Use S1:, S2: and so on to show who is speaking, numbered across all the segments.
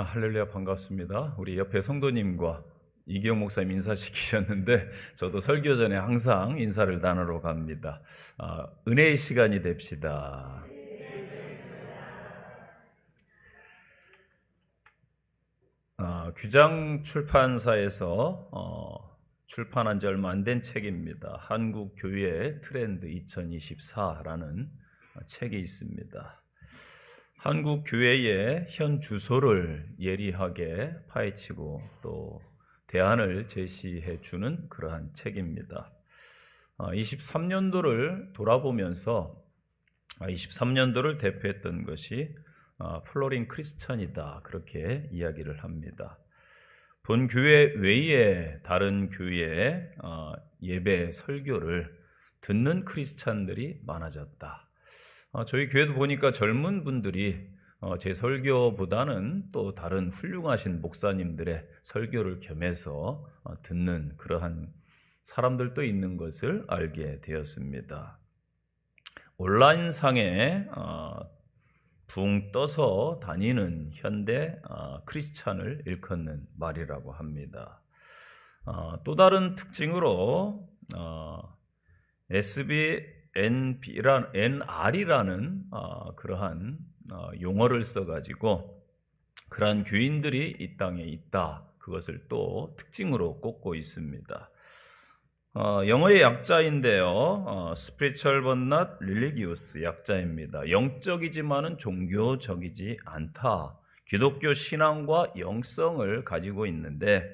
S1: 할렐루야, 반갑습니다. 우리 옆에 성도님과 이기영 목사님 인사시키셨는데 저도 설교 전에 항상 인사를 나누러 갑니다. 은혜의 시간이 됩시다. 규장 출판사에서 출판한 지 얼마 안 된 책입니다. 한국 교회 트렌드 2024라는 책이 있습니다. 한국 교회의 현 주소를 예리하게 파헤치고 또 대안을 제시해 주는 그러한 책입니다. 23년도를 돌아보면서 23년도를 대표했던 것이 플로링 크리스천이다, 그렇게 이야기를 합니다. 본 교회 외에 다른 교회의 예배 설교를 듣는 크리스찬들이 많아졌다. 저희 교회도 보니까 젊은 분들이 제 설교보다는 또 다른 훌륭하신 목사님들의 설교를 겸해서 듣는 그러한 사람들도 있는 것을 알게 되었습니다. 온라인상에 붕 떠서 다니는 현대 크리스찬을 일컫는 말이라고 합니다. 또 다른 특징으로 NR이라는 그러한 용어를 써가지고 그러한 교인들이 이 땅에 있다, 그것을 또 특징으로 꼽고 있습니다. 영어의 약자인데요, spiritual but not religious 약자입니다. 영적이지만은 종교적이지 않다. 기독교 신앙과 영성을 가지고 있는데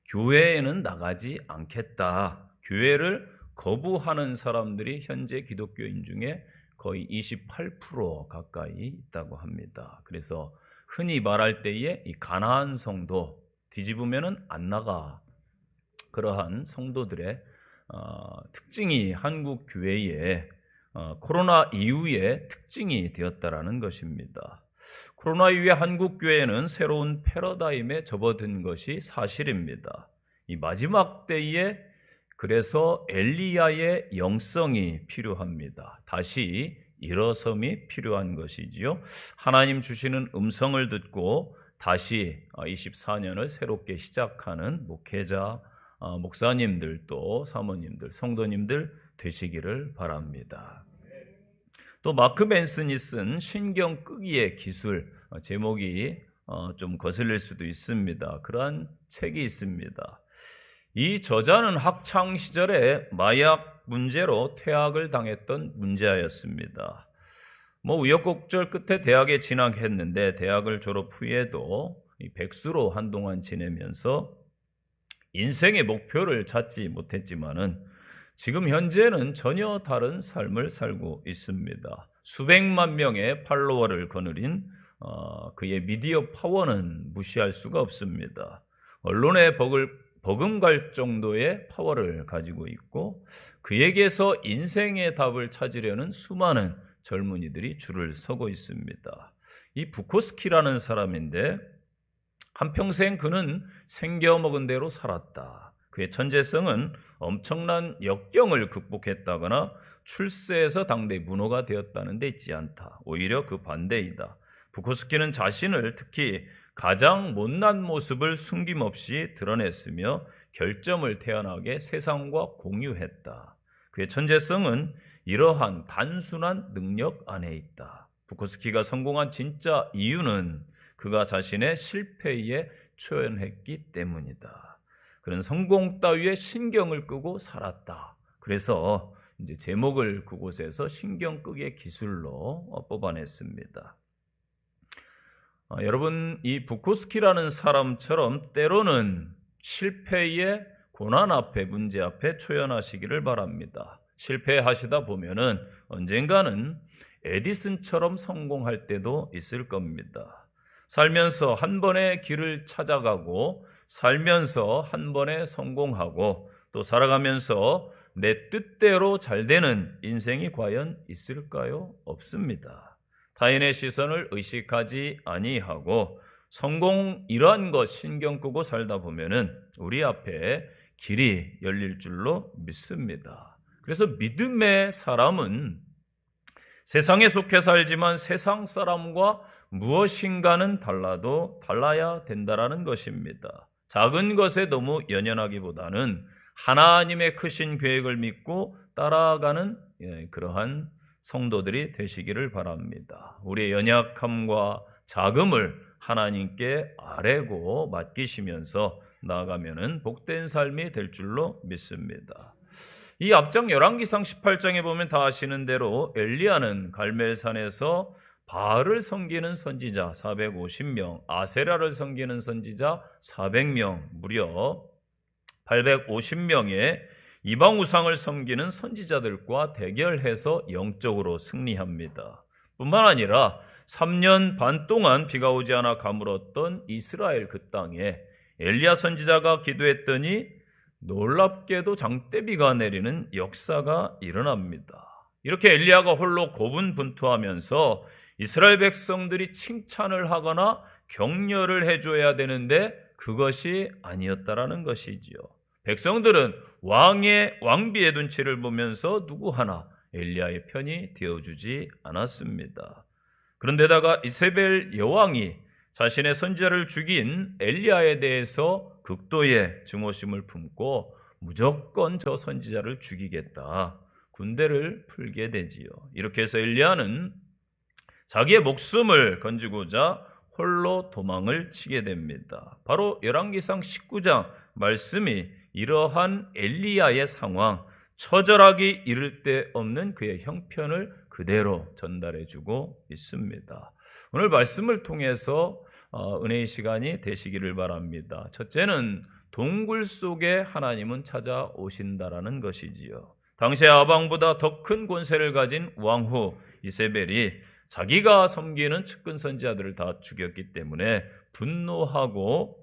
S1: 교회에는 나가지 않겠다. 교회를 거부하는 사람들이 현재 기독교인 중에 거의 28% 가까이 있다고 합니다. 그래서 흔히 말할 때에 이 가나안 성도, 뒤집으면은 안 나가, 그러한 성도들의 특징이 한국 교회의 코로나 이후의 특징이 되었다라는 것입니다. 코로나 이후에 한국 교회는 새로운 패러다임에 접어든 것이 사실입니다. 이 마지막 때에 그래서 엘리야의 영성이 필요합니다. 다시 일어섬이 필요한 것이지요. 하나님 주시는 음성을 듣고 다시 24년을 새롭게 시작하는 목회자, 목사님들, 또 사모님들, 성도님들 되시기를 바랍니다. 또 마크 맨슨이 쓴 신경 끄기의 기술, 제목이 좀 거슬릴 수도 있습니다. 그러한 책이 있습니다. 이 저자는 학창 시절에 마약 문제로 퇴학을 당했던 문제아였습니다. 우여곡절 끝에 대학에 진학했는데 대학을 졸업 후에도 백수로 한동안 지내면서 인생의 목표를 찾지 못했지만은 지금 현재는 전혀 다른 삶을 살고 있습니다. 수백만 명의 팔로워를 거느린 그의 미디어 파워는 무시할 수가 없습니다. 언론에 버금갈 정도의 파워를 가지고 있고 그에게서 인생의 답을 찾으려는 수많은 젊은이들이 줄을 서고 있습니다. 이 부코스키라는 사람인데 한평생 그는 생겨먹은 대로 살았다. 그의 천재성은 엄청난 역경을 극복했다거나 출세해서 당대 문호가 되었다는 데 있지 않다. 오히려 그 반대이다. 부코스키는 자신을 특히 가장 못난 모습을 숨김없이 드러냈으며 결점을 태어나게 세상과 공유했다. 그의 천재성은 이러한 단순한 능력 안에 있다. 부코스키가 성공한 진짜 이유는 그가 자신의 실패에 초연했기 때문이다. 그는 성공 따위에 신경을 끄고 살았다. 그래서 이제 제목을 그곳에서 신경 끄기의 기술로 뽑아냈습니다. 여러분, 이 부코스키라는 사람처럼 때로는 실패의 고난 앞에, 문제 앞에 초연하시기를 바랍니다. 실패하시다 보면은 언젠가는 에디슨처럼 성공할 때도 있을 겁니다. 살면서 한 번의 길을 찾아가고 살면서 한 번에 성공하고 또 살아가면서 내 뜻대로 잘 되는 인생이 과연 있을까요? 없습니다. 타인의 시선을 의식하지 아니하고 성공 이러한 것 신경 끄고 살다 보면은 우리 앞에 길이 열릴 줄로 믿습니다. 그래서 믿음의 사람은 세상에 속해 살지만 세상 사람과 무엇인가는 달라도 달라야 된다라는 것입니다. 작은 것에 너무 연연하기보다는 하나님의 크신 계획을 믿고 따라가는 그러한 성도들이 되시기를 바랍니다. 우리의 연약함과 자금을 하나님께 아뢰고 맡기시면서 나아가면은 복된 삶이 될 줄로 믿습니다. 이 앞장 열왕기상 18장에 보면 다 아시는 대로 엘리야는 갈멜산에서 바알을 섬기는 선지자 450명, 아세라를 섬기는 선지자 400명, 무려 850명의 이방 우상을 섬기는 선지자들과 대결해서 영적으로 승리합니다. 뿐만 아니라 3년 반 동안 비가 오지 않아 가물었던 이스라엘 그 땅에 엘리야 선지자가 기도했더니 놀랍게도 장대비가 내리는 역사가 일어납니다. 이렇게 엘리야가 홀로 고분분투하면서 이스라엘 백성들이 칭찬을 하거나 격려를 해줘야 되는데 그것이 아니었다라는 것이지요. 백성들은 왕비의 눈치를 보면서 누구 하나 엘리야의 편이 되어주지 않았습니다. 그런데다가 이세벨 여왕이 자신의 선지자를 죽인 엘리야에 대해서 극도의 증오심을 품고 무조건 저 선지자를 죽이겠다, 군대를 풀게 되지요. 이렇게 해서 엘리야는 자기의 목숨을 건지고자 홀로 도망을 치게 됩니다. 바로 열왕기상 19장 말씀이 이러한 엘리야의 상황, 처절하기 이를 데 없는 그의 형편을 그대로 전달해주고 있습니다. 오늘 말씀을 통해서 은혜의 시간이 되시기를 바랍니다. 첫째는 동굴 속에 하나님은 찾아오신다라는 것이지요. 당시 아방보다 더 큰 권세를 가진 왕후 이세벨이 자기가 섬기는 측근 선지자들을 다 죽였기 때문에 분노하고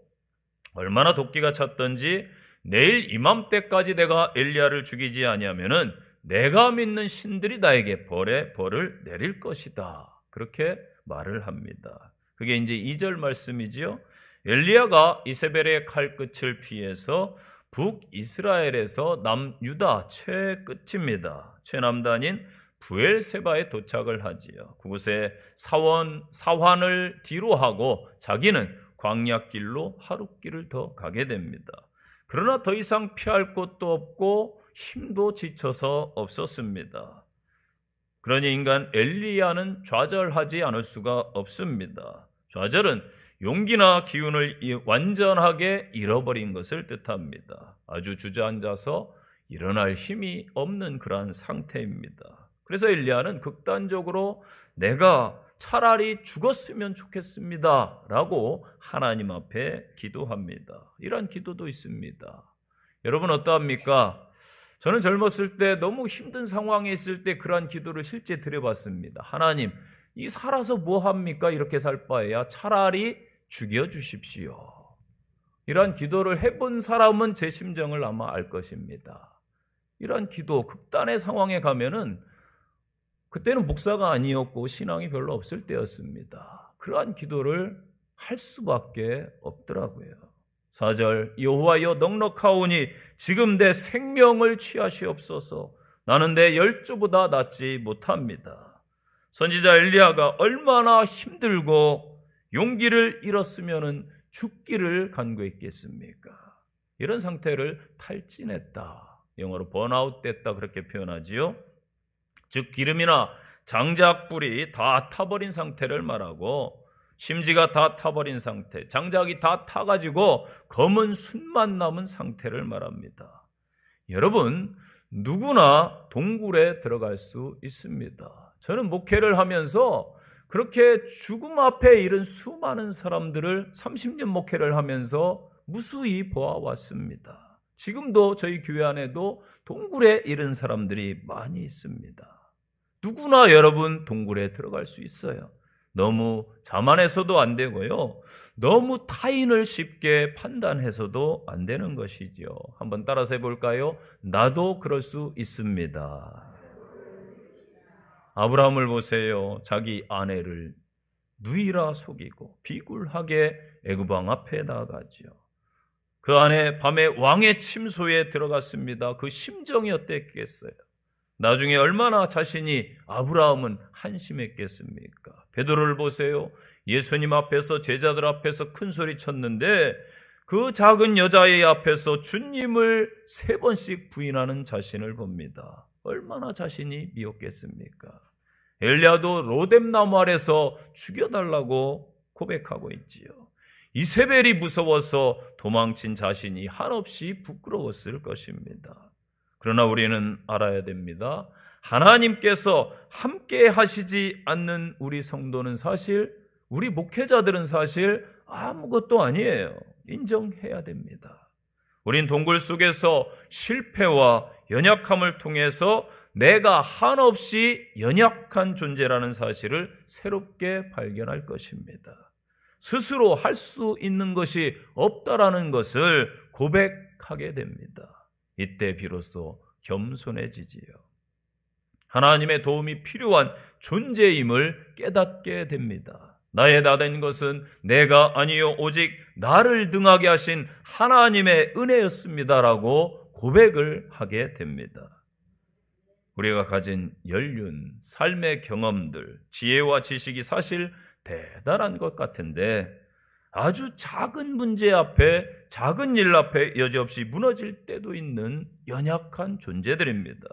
S1: 얼마나 도끼가 찼던지 내일 이맘때까지 내가 엘리야를 죽이지 아니하면은 내가 믿는 신들이 나에게 벌을 내릴 것이다, 그렇게 말을 합니다. 그게 이제 2절 말씀이지요. 엘리야가 이세벨의 칼끝을 피해서 북이스라엘에서 남유다 최끝입니다. 최남단인 부엘세바에 도착을 하지요. 그곳에 사환을 뒤로 하고 자기는 광야길로 하룻길을 더 가게 됩니다. 그러나 더 이상 피할 곳도 없고 힘도 지쳐서 없었습니다. 그러니 인간 엘리야는 좌절하지 않을 수가 없습니다. 좌절은 용기나 기운을 완전하게 잃어버린 것을 뜻합니다. 아주 주저앉아서 일어날 힘이 없는 그러한 상태입니다. 그래서 엘리야는 극단적으로 내가 차라리 죽었으면 좋겠습니다 라고 하나님 앞에 기도합니다. 이런 기도도 있습니다. 여러분 어떠합니까? 저는 젊었을 때 너무 힘든 상황에 있을 때 그러한 기도를 실제 드려봤습니다. 하나님, 이 살아서 뭐합니까? 이렇게 살 바에야 차라리 죽여주십시오. 이러한 기도를 해본 사람은 제 심정을 아마 알 것입니다. 이러한 기도, 극단의 상황에 가면은 그때는 목사가 아니었고 신앙이 별로 없을 때였습니다. 그러한 기도를 할 수밖에 없더라고요. 4절 여호와여 넉넉하오니 지금 내 생명을 취하시옵소서. 나는 내 열조보다 낫지 못합니다. 선지자 엘리야가 얼마나 힘들고 용기를 잃었으면 죽기를 간구했겠습니까? 이런 상태를 탈진했다, 영어로 번아웃 됐다 그렇게 표현하지요. 즉 기름이나 장작불이 다 타버린 상태를 말하고 심지가 다 타버린 상태, 장작이 다 타가지고 검은 순만 남은 상태를 말합니다. 여러분, 누구나 동굴에 들어갈 수 있습니다. 저는 목회를 하면서 그렇게 죽음 앞에 이른 수많은 사람들을 30년 목회를 하면서 무수히 보아왔습니다. 지금도 저희 교회 안에도 동굴에 이른 사람들이 많이 있습니다. 누구나 여러분 동굴에 들어갈 수 있어요. 너무 자만해서도 안 되고요. 너무 타인을 쉽게 판단해서도 안 되는 것이죠. 한번 따라서 해볼까요? 나도 그럴 수 있습니다. 아브라함을 보세요. 자기 아내를 누이라 속이고 비굴하게 애굽 왕 앞에 나아가죠. 그 안에 밤에 왕의 침소에 들어갔습니다. 그 심정이 어땠겠어요? 나중에 얼마나 자신이 아브라함은 한심했겠습니까? 베드로를 보세요. 예수님 앞에서, 제자들 앞에서 큰 소리 쳤는데 그 작은 여자의 앞에서 주님을 3번씩 부인하는 자신을 봅니다. 얼마나 자신이 미웠겠습니까? 엘리야도 로뎀나무 아래서 죽여달라고 고백하고 있지요. 이세벨이 무서워서 도망친 자신이 한없이 부끄러웠을 것입니다. 그러나 우리는 알아야 됩니다. 하나님께서 함께 하시지 않는 우리 성도는 사실, 우리 목회자들은 사실 아무것도 아니에요. 인정해야 됩니다. 우린 동굴 속에서 실패와 연약함을 통해서 내가 한없이 연약한 존재라는 사실을 새롭게 발견할 것입니다. 스스로 할 수 있는 것이 없다라는 것을 고백하게 됩니다. 이때 비로소 겸손해지지요. 하나님의 도움이 필요한 존재임을 깨닫게 됩니다. 나의 나된 것은 내가 아니요 오직 나를 등하게 하신 하나님의 은혜였습니다라고 고백을 하게 됩니다. 우리가 가진 연륜, 삶의 경험들, 지혜와 지식이 사실 대단한 것 같은데 아주 작은 문제 앞에, 작은 일 앞에 여지없이 무너질 때도 있는 연약한 존재들입니다.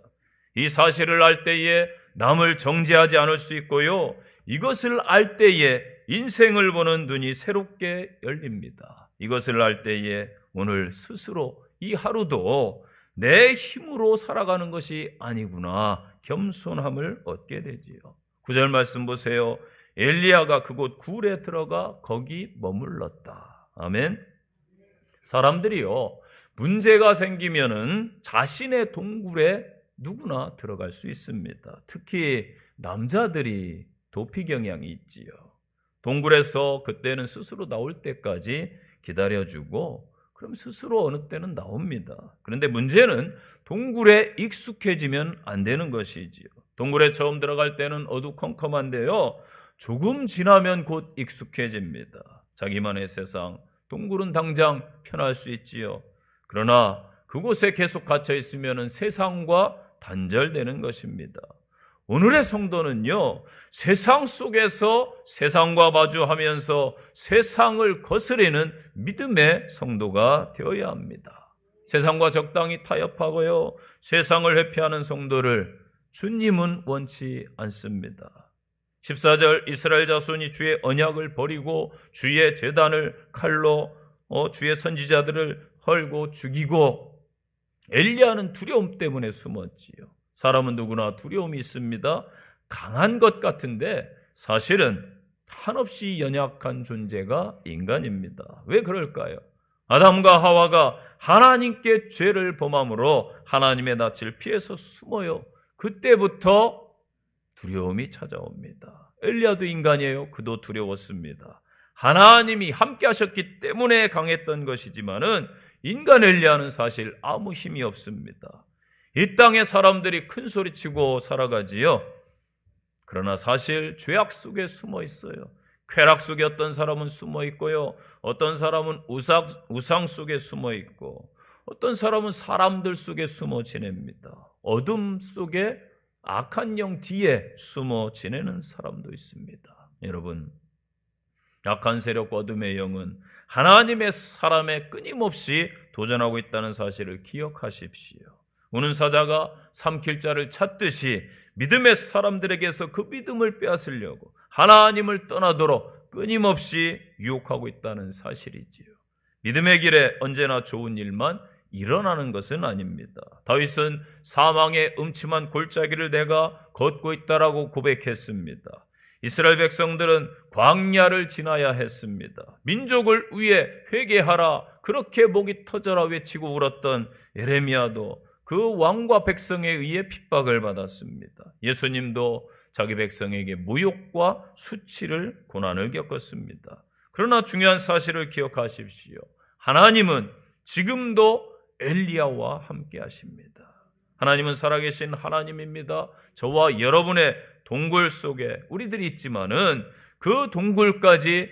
S1: 이 사실을 알 때에 남을 정죄하지 않을 수 있고요, 이것을 알 때에 인생을 보는 눈이 새롭게 열립니다. 이것을 알 때에 오늘 스스로 이 하루도 내 힘으로 살아가는 것이 아니구나, 겸손함을 얻게 되지요. 9절 말씀 보세요. 엘리야가 그곳 굴에 들어가 거기 머물렀다. 아멘. 사람들이요, 문제가 생기면은 자신의 동굴에 누구나 들어갈 수 있습니다. 특히 남자들이 도피 경향이 있지요. 동굴에서 그때는 스스로 나올 때까지 기다려주고 그럼 스스로 어느 때는 나옵니다. 그런데 문제는 동굴에 익숙해지면 안 되는 것이지요. 동굴에 처음 들어갈 때는 어두컴컴한데요, 조금 지나면 곧 익숙해집니다. 자기만의 세상, 동굴은 당장 편할 수 있지요. 그러나 그곳에 계속 갇혀 있으면 세상과 단절되는 것입니다. 오늘의 성도는요, 세상 속에서 세상과 마주하면서 세상을 거스르는 믿음의 성도가 되어야 합니다. 세상과 적당히 타협하고요, 세상을 회피하는 성도를 주님은 원치 않습니다. 14절 이스라엘 자손이 주의 언약을 버리고 주의 제단을 칼로 주의 선지자들을 헐고 죽이고, 엘리야는 두려움 때문에 숨었지요. 사람은 누구나 두려움이 있습니다. 강한 것 같은데 사실은 한없이 연약한 존재가 인간입니다. 왜 그럴까요? 아담과 하와가 하나님께 죄를 범함으로 하나님의 낯을 피해서 숨어요. 그때부터 두려움이 찾아옵니다. 엘리야도 인간이에요. 그도 두려웠습니다. 하나님이 함께 하셨기 때문에 강했던 것이지만은 인간 엘리야는 사실 아무 힘이 없습니다. 이 땅의 사람들이 큰 소리치고 살아가지요. 그러나 사실 죄악 속에 숨어 있어요. 쾌락 속에 어떤 사람은 숨어 있고요, 어떤 사람은 우상 속에 숨어 있고, 어떤 사람은 사람들 속에 숨어 지냅니다. 어둠 속에 악한 영 뒤에 숨어 지내는 사람도 있습니다. 여러분, 악한 세력 어둠의 영은 하나님의 사람에 끊임없이 도전하고 있다는 사실을 기억하십시오. 우는 사자가 삼킬 자를 찾듯이 믿음의 사람들에게서 그 믿음을 빼앗으려고 하나님을 떠나도록 끊임없이 유혹하고 있다는 사실이지요. 믿음의 길에 언제나 좋은 일만 일어나는 것은 아닙니다. 다윗은 사망의 음침한 골짜기를 내가 걷고 있다라고 고백했습니다. 이스라엘 백성들은 광야를 지나야 했습니다. 민족을 위해 회개하라, 그렇게 목이 터져라 외치고 울었던 예레미야도 그 왕과 백성에 의해 핍박을 받았습니다. 예수님도 자기 백성에게 모욕과 수치를, 고난을 겪었습니다. 그러나 중요한 사실을 기억하십시오. 하나님은 지금도 엘리야와 함께 하십니다. 하나님은 살아계신 하나님입니다. 저와 여러분의 동굴 속에 우리들이 있지만은 그 동굴까지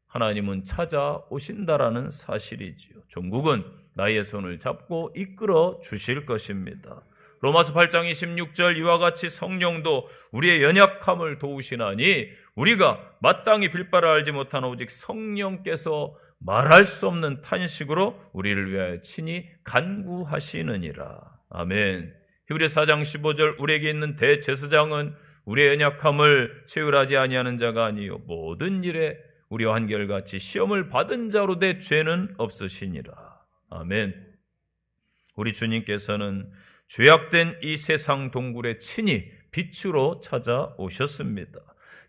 S1: 하나님은 찾아오신다라는 사실이지요. 종국은 나의 손을 잡고 이끌어 주실 것입니다. 로마서 8장 26절 이와 같이 성령도 우리의 연약함을 도우시나니 우리가 마땅히 빌바를 알지 못한 오직 성령께서 말할 수 없는 탄식으로 우리를 위하여 친히 간구하시느니라. 아멘. 히브리서 4장 15절 우리에게 있는 대제사장은 우리의 연약함을 체휼하지 아니하는 자가 아니요 모든 일에 우리와 한결같이 시험을 받은 자로 내 죄는 없으시니라. 아멘. 우리 주님께서는 죄악된 이 세상 동굴에 친히 빛으로 찾아오셨습니다.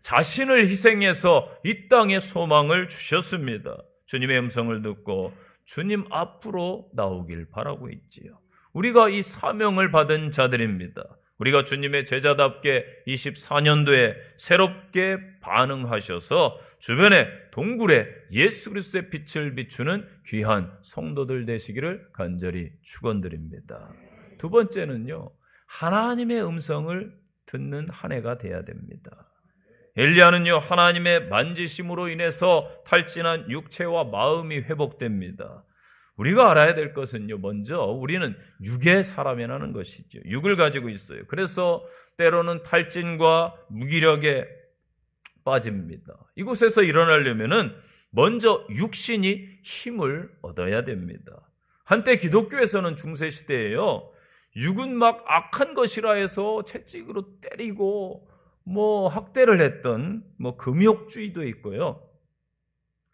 S1: 자신을 희생해서 이 땅에 소망을 주셨습니다. 주님의 음성을 듣고 주님 앞으로 나오길 바라고 있지요. 우리가 이 사명을 받은 자들입니다. 우리가 주님의 제자답게 24년도에 새롭게 반응하셔서 주변의 동굴에 예수 그리스도의 빛을 비추는 귀한 성도들 되시기를 간절히 축원드립니다. 두 번째는요, 하나님의 음성을 듣는 한 해가 돼야 됩니다. 엘리야는요, 하나님의 만지심으로 인해서 탈진한 육체와 마음이 회복됩니다. 우리가 알아야 될 것은요, 먼저 우리는 육의 사람이라는 것이죠. 육을 가지고 있어요. 그래서 때로는 탈진과 무기력에 빠집니다. 이곳에서 일어나려면은 먼저 육신이 힘을 얻어야 됩니다. 한때 기독교에서는 중세시대에요, 육은 막 악한 것이라 해서 채찍으로 때리고 학대를 했던 금욕주의도 있고요.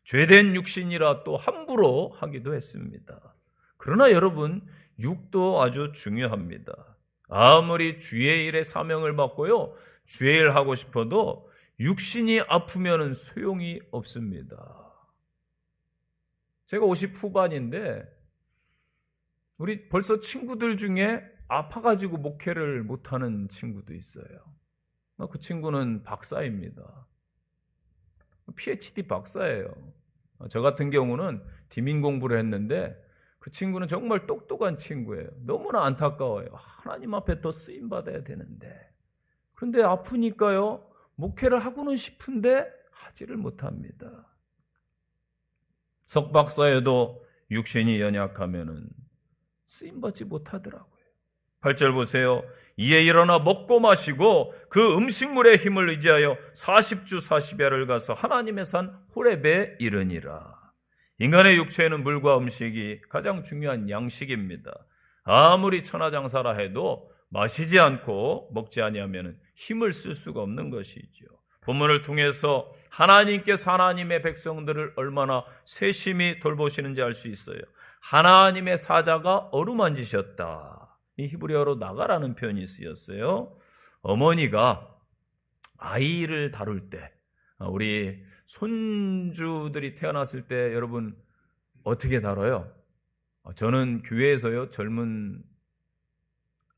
S1: 죄된 육신이라 또 함부로 하기도 했습니다. 그러나 여러분, 육도 아주 중요합니다. 아무리 주의 일에 사명을 받고요, 주의 일 하고 싶어도 육신이 아프면은 소용이 없습니다. 제가 50 후반인데 우리 벌써 친구들 중에 아파가지고 목회를 못하는 친구도 있어요. 그 친구는 박사입니다. PhD 박사예요. 저 같은 경우는 디민 공부를 했는데 그 친구는 정말 똑똑한 친구예요. 너무나 안타까워요. 하나님 앞에 더 쓰임 받아야 되는데, 그런데 아프니까요, 목회를 하고는 싶은데 하지를 못합니다. 석 박사에도 육신이 연약하면은 쓰임 받지 못하더라고요. 8절 보세요. 이에 일어나 먹고 마시고 그 음식물의 힘을 의지하여 40주 40야를 가서 하나님의 산 호렙에 이르니라. 인간의 육체에는 물과 음식이 가장 중요한 양식입니다. 아무리 천하장사라 해도 마시지 않고 먹지 아니하면 힘을 쓸 수가 없는 것이죠. 본문을 통해서 하나님께서 하나님의 백성들을 얼마나 세심히 돌보시는지 알 수 있어요. 하나님의 사자가 어루만지셨다. 이 히브리어로 나가라는 표현이 쓰였어요. 어머니가 아이를 다룰 때, 우리 손주들이 태어났을 때 여러분 어떻게 다뤄요? 저는 교회에서요, 젊은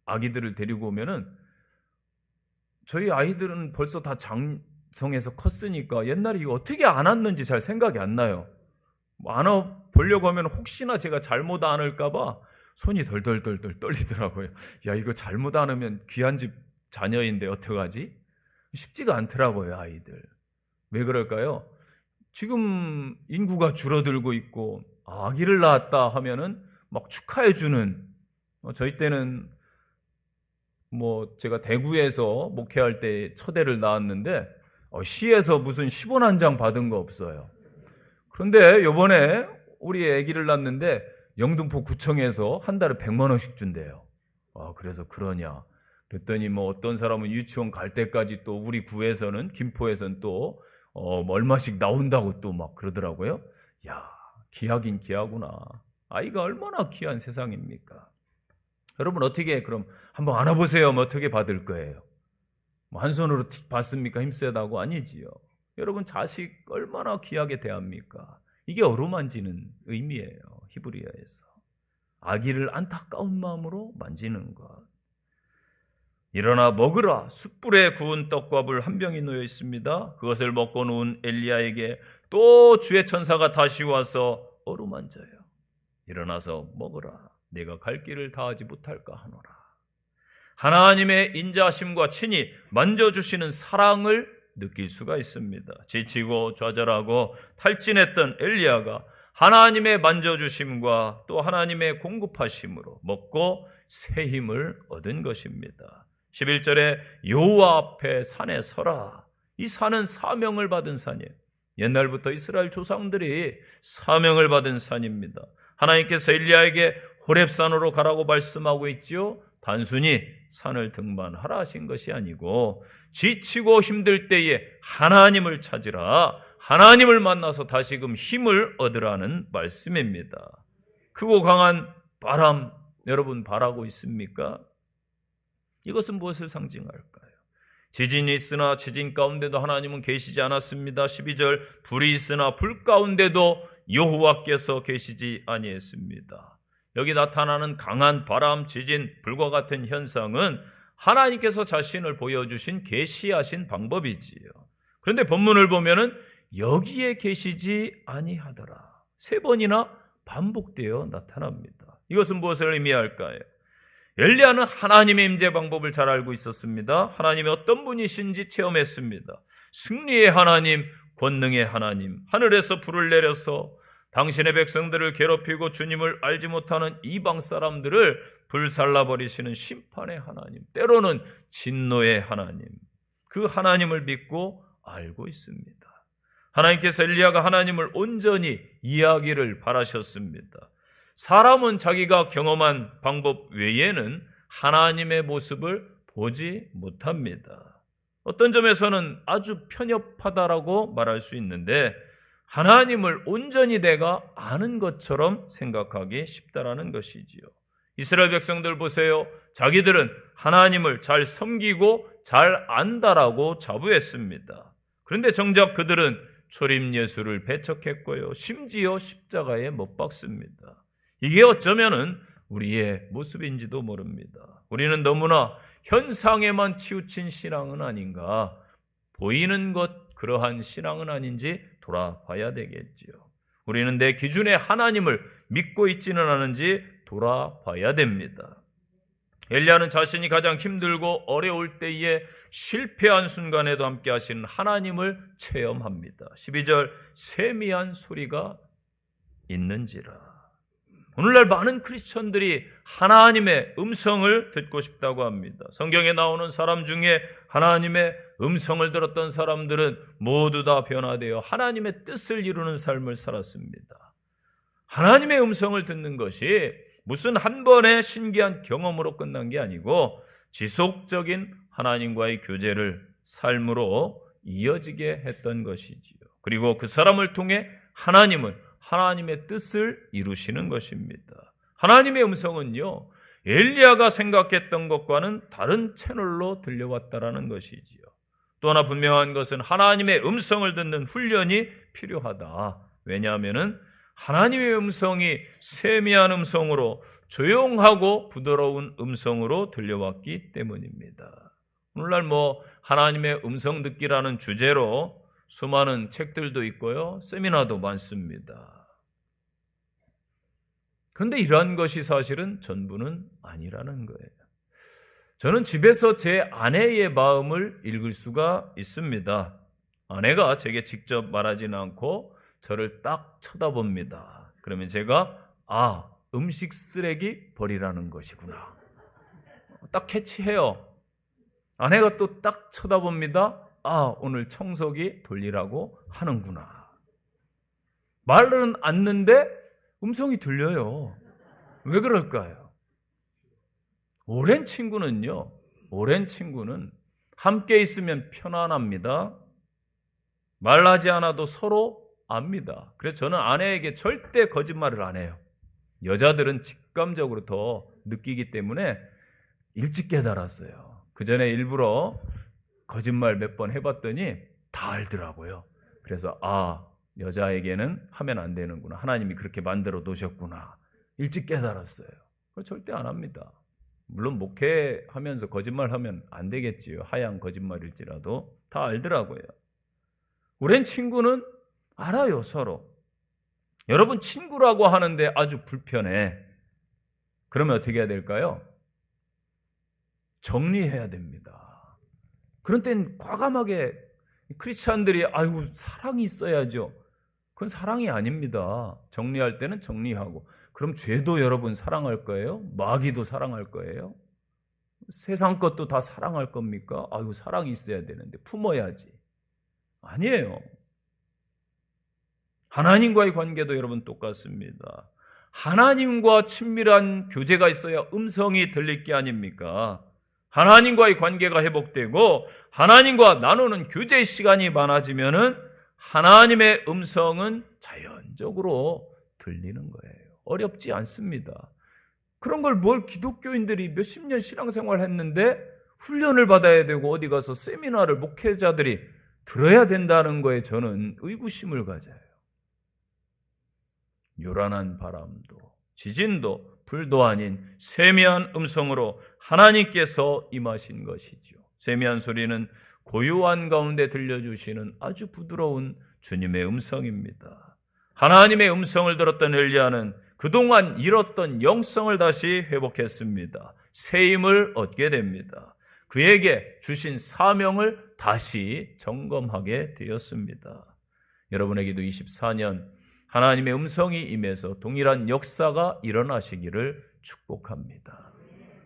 S1: 아기들을 데리고 오면은 저희 아이들은 벌써 다 장성해서 컸으니까 옛날에 이거 어떻게 안았는지 잘 생각이 안 나요. 안아보려고 하면 혹시나 제가 잘못 안을까봐 손이 덜덜덜덜 떨리더라고요. 야, 이거 잘못 안으면 귀한 집 자녀인데 어떡하지? 쉽지가 않더라고요, 아이들. 왜 그럴까요? 지금 인구가 줄어들고 있고 아기를 낳았다 하면은 막 축하해주는, 저희 때는 제가 대구에서 목회할 때 첫애를 낳았는데 시에서 무슨 10원 한 장 받은 거 없어요. 그런데 요번에 우리 아기를 낳았는데 영등포 구청에서 한 달에 100만 원씩 준대요. 그래서 그러냐 그랬더니 어떤 사람은 유치원 갈 때까지 또 우리 구에서는, 김포에서는 또 얼마씩 나온다고 또 막 그러더라고요. 야, 귀하긴 귀하구나. 아이가 얼마나 귀한 세상입니까? 여러분 어떻게 그럼 한번 안아보세요. 어떻게 받을 거예요? 한 손으로 틱 받습니까? 힘세다고? 아니지요. 여러분 자식 얼마나 귀하게 대합니까? 이게 어루만지는 의미예요. 히브리어에서 아기를 안타까운 마음으로 만지는 것. 일어나 먹으라. 숯불에 구운 떡밥을 한 병이 놓여 있습니다. 그것을 먹고 누운 엘리야에게 또 주의 천사가 다시 와서 어루만져요. 일어나서 먹으라. 내가 갈 길을 다하지 못할까 하노라. 하나님의 인자하심과 친히 만져주시는 사랑을 느낄 수가 있습니다. 지치고 좌절하고 탈진했던 엘리야가 하나님의 만져주심과 또 하나님의 공급하심으로 먹고 새 힘을 얻은 것입니다. 11절에 여호와 앞에 산에 서라. 이 산은 사명을 받은 산이에요. 옛날부터 이스라엘 조상들이 사명을 받은 산입니다. 하나님께서 엘리야에게 호렙산으로 가라고 말씀하고 있지요. 단순히 산을 등반하라 하신 것이 아니고 지치고 힘들 때에 하나님을 찾으라, 하나님을 만나서 다시금 힘을 얻으라는 말씀입니다. 크고 강한 바람, 여러분 바라고 있습니까? 이것은 무엇을 상징할까요? 지진이 있으나 지진 가운데도 하나님은 계시지 않았습니다. 12절 불이 있으나 불 가운데도 여호와께서 계시지 아니했습니다. 여기 나타나는 강한 바람, 지진, 불과 같은 현상은 하나님께서 자신을 보여주신 계시하신 방법이지요. 그런데 본문을 보면은 여기에 계시지 아니하더라. 3번이나 반복되어 나타납니다. 이것은 무엇을 의미할까요? 엘리야는 하나님의 임재 방법을 잘 알고 있었습니다. 하나님이 어떤 분이신지 체험했습니다. 승리의 하나님, 권능의 하나님, 하늘에서 불을 내려서 당신의 백성들을 괴롭히고 주님을 알지 못하는 이방 사람들을 불살라버리시는 심판의 하나님, 때로는 진노의 하나님, 그 하나님을 믿고 알고 있습니다. 하나님께서 엘리야가 하나님을 온전히 이해하기를 바라셨습니다. 사람은 자기가 경험한 방법 외에는 하나님의 모습을 보지 못합니다. 어떤 점에서는 아주 편협하다라고 말할 수 있는데 하나님을 온전히 내가 아는 것처럼 생각하기 쉽다라는 것이지요. 이스라엘 백성들 보세요. 자기들은 하나님을 잘 섬기고 잘 안다라고 자부했습니다. 그런데 정작 그들은 초림 예수를 배척했고요. 심지어 십자가에 못 박습니다. 이게 어쩌면은 우리의 모습인지도 모릅니다. 우리는 너무나 현상에만 치우친 신앙은 아닌가, 보이는 것 그러한 신앙은 아닌지 돌아봐야 되겠지요. 우리는 내 기준에 하나님을 믿고 있지는 않은지 돌아봐야 됩니다. 엘리야는 자신이 가장 힘들고 어려울 때에 실패한 순간에도 함께 하시는 하나님을 체험합니다. 12절 세미한 소리가 있는지라. 오늘날 많은 크리스천들이 하나님의 음성을 듣고 싶다고 합니다. 성경에 나오는 사람 중에 하나님의 음성을 들었던 사람들은 모두 다 변화되어 하나님의 뜻을 이루는 삶을 살았습니다. 하나님의 음성을 듣는 것이 무슨 한 번의 신기한 경험으로 끝난 게 아니고 지속적인 하나님과의 교제를 삶으로 이어지게 했던 것이지요. 그리고 그 사람을 통해 하나님은 하나님의 뜻을 이루시는 것입니다. 하나님의 음성은요, 엘리야가 생각했던 것과는 다른 채널로 들려왔다라는 것이지요. 또 하나 분명한 것은 하나님의 음성을 듣는 훈련이 필요하다. 왜냐하면은 하나님의 음성이 세미한 음성으로 조용하고 부드러운 음성으로 들려왔기 때문입니다. 오늘날 하나님의 음성 듣기라는 주제로 수많은 책들도 있고요, 세미나도 많습니다. 그런데 이러한 것이 사실은 전부는 아니라는 거예요. 저는 집에서 제 아내의 마음을 읽을 수가 있습니다. 아내가 제게 직접 말하지는 않고 저를 딱 쳐다봅니다. 그러면 제가 음식 쓰레기 버리라는 것이구나. 딱 캐치해요. 아내가 또 딱 쳐다봅니다. 오늘 청소기 돌리라고 하는구나. 말은 않는데 음성이 들려요. 왜 그럴까요? 오랜 친구는 함께 있으면 편안합니다. 말하지 않아도 서로 압니다. 그래서 저는 아내에게 절대 거짓말을 안 해요. 여자들은 직감적으로 더 느끼기 때문에 일찍 깨달았어요. 그 전에 일부러 거짓말 몇 번 해봤더니 다 알더라고요. 그래서 여자에게는 하면 안 되는구나. 하나님이 그렇게 만들어 놓으셨구나. 일찍 깨달았어요. 절대 안 합니다. 물론 목회하면서 거짓말하면 안 되겠지요. 하얀 거짓말일지라도 다 알더라고요. 오랜 친구는 알아요, 서로. 여러분 친구라고 하는데 아주 불편해. 그러면 어떻게 해야 될까요? 정리해야 됩니다. 그런 땐 과감하게 크리스찬들이 사랑이 있어야죠. 그건 사랑이 아닙니다. 정리할 때는 정리하고. 그럼 죄도 여러분 사랑할 거예요? 마귀도 사랑할 거예요? 세상 것도 다 사랑할 겁니까? 사랑이 있어야 되는데 품어야지. 아니에요. 하나님과의 관계도 여러분 똑같습니다. 하나님과 친밀한 교제가 있어야 음성이 들릴 게 아닙니까? 하나님과의 관계가 회복되고 하나님과 나누는 교제 시간이 많아지면은 하나님의 음성은 자연적으로 들리는 거예요. 어렵지 않습니다. 그런 걸 뭘 기독교인들이 몇십 년 신앙생활 했는데 훈련을 받아야 되고 어디 가서 세미나를 목회자들이 들어야 된다는 거에 저는 의구심을 가져요. 요란한 바람도 지진도 불도 아닌 세미한 음성으로 하나님께서 임하신 것이죠. 세미한 소리는 고요한 가운데 들려주시는 아주 부드러운 주님의 음성입니다. 하나님의 음성을 들었던 엘리야는 그동안 잃었던 영성을 다시 회복했습니다. 새 힘을 얻게 됩니다. 그에게 주신 사명을 다시 점검하게 되었습니다. 여러분에게도 24년 하나님의 음성이 임해서 동일한 역사가 일어나시기를 축복합니다.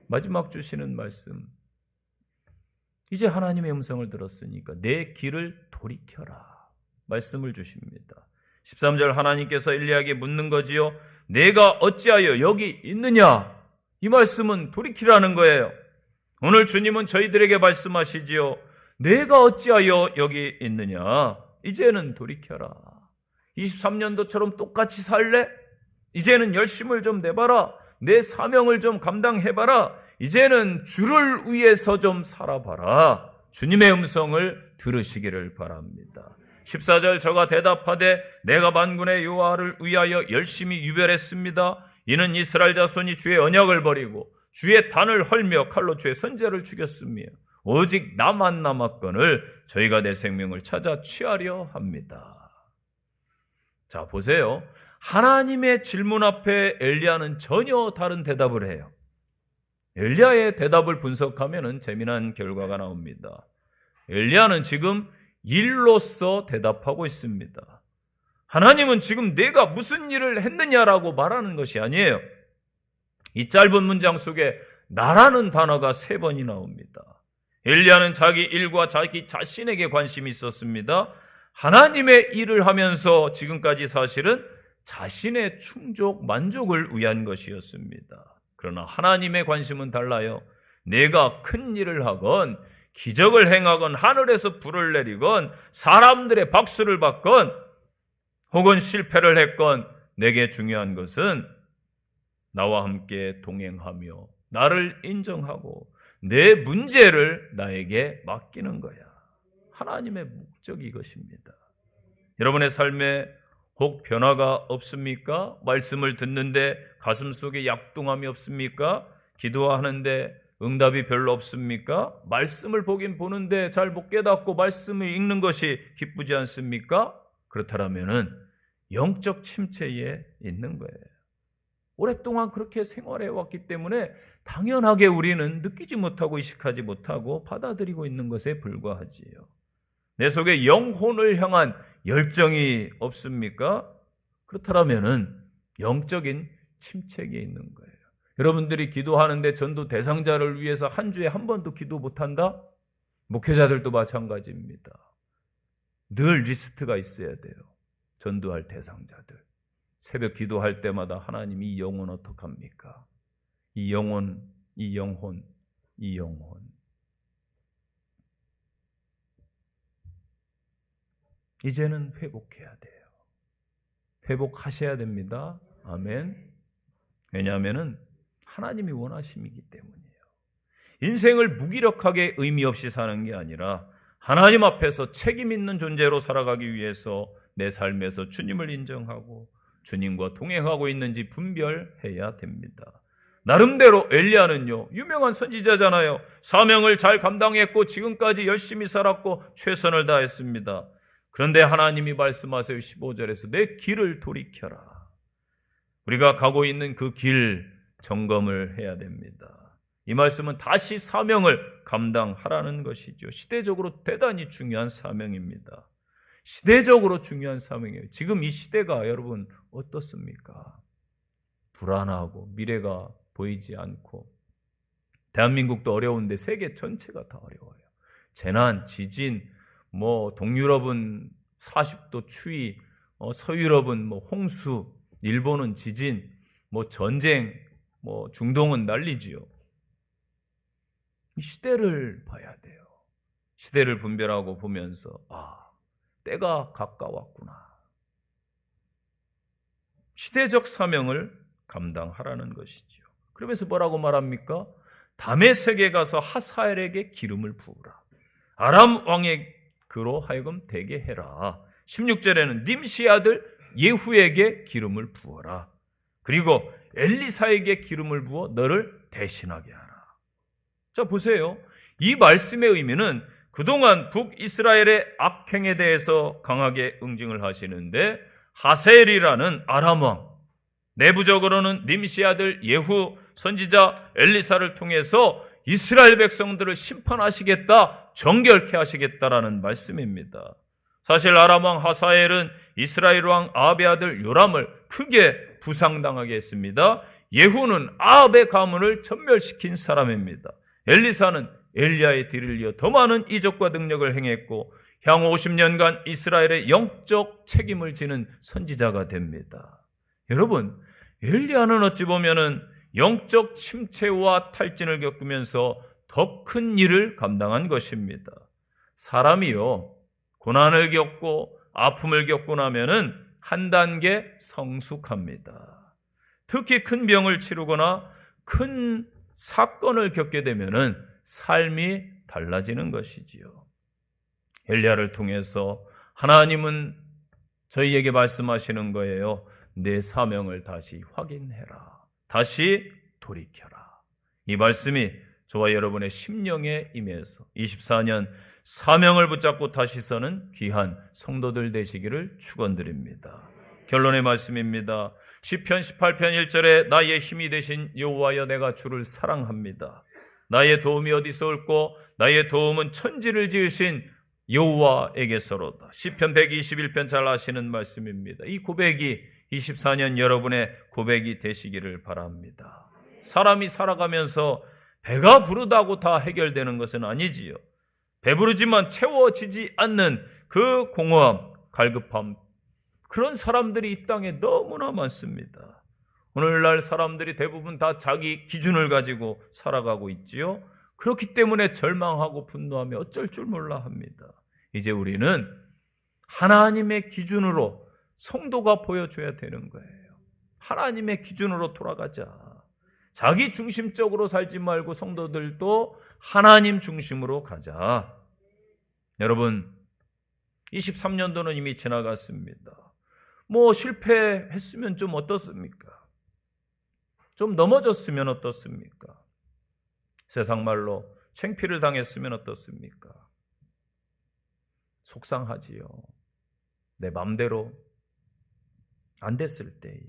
S1: 마지막 주시는 말씀, 이제 하나님의 음성을 들었으니까 내 길을 돌이켜라 말씀을 주십니다. 13절 하나님께서 엘리야에게 묻는 거지요. 내가 어찌하여 여기 있느냐? 이 말씀은 돌이키라는 거예요. 오늘 주님은 저희들에게 말씀하시지요. 내가 어찌하여 여기 있느냐? 이제는 돌이켜라. 23년도처럼 똑같이 살래? 이제는 열심을 좀 내봐라. 내 사명을 좀 감당해봐라. 이제는 주를 위해서 좀 살아봐라. 주님의 음성을 들으시기를 바랍니다. 14절 저가 대답하되 내가 만군의 여호와를 위하여 열심히 유별했습니다. 이는 이스라엘 자손이 주의 언약을 버리고 주의 단을 헐며 칼로 주의 선지자를 죽였으며 오직 나만 남았거늘 저희가 내 생명을 찾아 취하려 합니다. 자, 보세요. 하나님의 질문 앞에 엘리야는 전혀 다른 대답을 해요. 엘리야의 대답을 분석하면 재미난 결과가 나옵니다. 엘리야는 지금 일로서 대답하고 있습니다. 하나님은 지금 내가 무슨 일을 했느냐라고 말하는 것이 아니에요. 이 짧은 문장 속에 나라는 단어가 3번이 나옵니다. 엘리야는 자기 일과 자기 자신에게 관심이 있었습니다. 하나님의 일을 하면서 지금까지 사실은 자신의 충족, 만족을 위한 것이었습니다. 그러나 하나님의 관심은 달라요. 내가 큰 일을 하건 기적을 행하건 하늘에서 불을 내리건 사람들의 박수를 받건 혹은 실패를 했건 내게 중요한 것은 나와 함께 동행하며 나를 인정하고 내 문제를 나에게 맡기는 거야. 하나님의 목적이 이것입니다. 여러분의 삶에 혹 변화가 없습니까? 말씀을 듣는데 가슴속에 약동함이 없습니까? 기도하는데 응답이 별로 없습니까? 말씀을 보긴 보는데 잘 못 깨닫고 말씀을 읽는 것이 기쁘지 않습니까? 그렇다면은 영적 침체에 있는 거예요. 오랫동안 그렇게 생활해 왔기 때문에 당연하게 우리는 느끼지 못하고 의식하지 못하고 받아들이고 있는 것에 불과하지요. 내 속에 영혼을 향한 열정이 없습니까? 그렇다면은 영적인 침체기에 있는 거예요. 여러분들이 기도하는데 전도 대상자를 위해서 한 주에 한 번도 기도 못한다? 목회자들도 마찬가지입니다. 늘 리스트가 있어야 돼요. 전도할 대상자들. 새벽 기도할 때마다 하나님 이 영혼 어떡합니까? 이 영혼, 이 영혼, 이 영혼. 이제는 회복해야 돼요. 회복하셔야 됩니다. 아멘. 왜냐하면 하나님이 원하심이기 때문이에요. 인생을 무기력하게 의미 없이 사는 게 아니라 하나님 앞에서 책임 있는 존재로 살아가기 위해서 내 삶에서 주님을 인정하고 주님과 동행하고 있는지 분별해야 됩니다. 나름대로 엘리야는요, 유명한 선지자잖아요. 사명을 잘 감당했고 지금까지 열심히 살았고 최선을 다했습니다. 그런데 하나님이 말씀하세요. 15절에서 내 길을 돌이켜라. 우리가 가고 있는 그 길 점검을 해야 됩니다. 이 말씀은 다시 사명을 감당하라는 것이죠. 시대적으로 대단히 중요한 사명입니다. 시대적으로 중요한 사명이에요. 지금 이 시대가 여러분 어떻습니까? 불안하고 미래가 보이지 않고 대한민국도 어려운데 세계 전체가 다 어려워요. 재난, 지진, 동유럽은 40도 추위, 서유럽은 홍수, 일본은 지진, 전쟁, 중동은 난리지요. 이 시대를 봐야 돼요. 시대를 분별하고 보면서 때가 가까웠구나. 시대적 사명을 감당하라는 것이죠. 그러면서 뭐라고 말합니까? 다메섹에 가서 하사엘에게 기름을 부으라. 아람 왕의 그로 하여금 되게 해라. 16절에는 님시 아들 예후에게 기름을 부어라. 그리고 엘리사에게 기름을 부어 너를 대신하게 하라. 자, 보세요. 이 말씀의 의미는 그동안 북이스라엘의 악행에 대해서 강하게 응징을 하시는데 하사엘이라는 아람 왕, 내부적으로는 님시 아들 예후 선지자 엘리사를 통해서 이스라엘 백성들을 심판하시겠다, 정결케 하시겠다라는 말씀입니다. 사실 아람 왕 하사엘은 이스라엘 왕 아합의 아들 요람을 크게 부상당하게 했습니다. 예후는 아합의 가문을 전멸시킨 사람입니다. 엘리사는 엘리야의 뒤를 이어 더 많은 이적과 능력을 행했고 향후 50년간 이스라엘의 영적 책임을 지는 선지자가 됩니다. 여러분, 엘리야는 어찌 보면은 영적 침체와 탈진을 겪으면서 더 큰 일을 감당한 것입니다. 사람이요, 고난을 겪고 아픔을 겪고 나면은 한 단계 성숙합니다. 특히 큰 병을 치르거나 큰 사건을 겪게 되면은 삶이 달라지는 것이지요. 엘리야를 통해서 하나님은 저희에게 말씀하시는 거예요. 내 사명을 다시 확인해라. 다시 돌이켜라. 이 말씀이 저와 여러분의 심령에 임해서 24년 사명을 붙잡고 다시 서는 귀한 성도들 되시기를 축원드립니다. 결론의 말씀입니다. 시편 18편 1절에 나의 힘이 되신 여호와여 내가 주를 사랑합니다. 나의 도움이 어디서 올꼬 나의 도움은 천지를 지으신 여호와에게서로다. 시편 121편 잘 아시는 말씀입니다. 이 고백이 24년 여러분의 고백이 되시기를 바랍니다. 사람이 살아가면서 배가 부르다고 다 해결되는 것은 아니지요. 배부르지만 채워지지 않는 그 공허함, 갈급함, 그런 사람들이 이 땅에 너무나 많습니다. 오늘날 사람들이 대부분 다 자기 기준을 가지고 살아가고 있지요. 그렇기 때문에 절망하고 분노하며 어쩔 줄 몰라 합니다. 이제 우리는 하나님의 기준으로 성도가 보여줘야 되는 거예요. 하나님의 기준으로 돌아가자. 자기 중심적으로 살지 말고 성도들도 하나님 중심으로 가자. 여러분, 23년도는 이미 지나갔습니다. 실패했으면 좀 어떻습니까? 좀 넘어졌으면 어떻습니까? 세상 말로 창피를 당했으면 어떻습니까? 속상하지요. 내 맘대로 안 됐을 때에,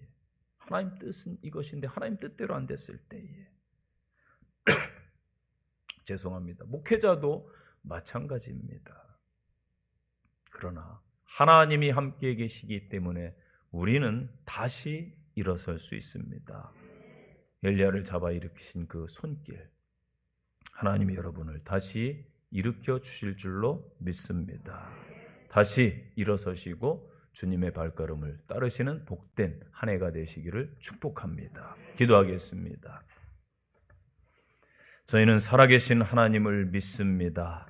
S1: 하나님 뜻은 이것인데 하나님 뜻대로 안 됐을 때에 죄송합니다. 목회자도 마찬가지입니다. 그러나 하나님이 함께 계시기 때문에 우리는 다시 일어설 수 있습니다. 엘리야를 잡아 일으키신 그 손길, 하나님이 여러분을 다시 일으켜 주실 줄로 믿습니다. 다시 일어서시고 주님의 발걸음을 따르시는 복된 한 해가 되시기를 축복합니다. 기도하겠습니다. 저희는 살아계신 하나님을 믿습니다.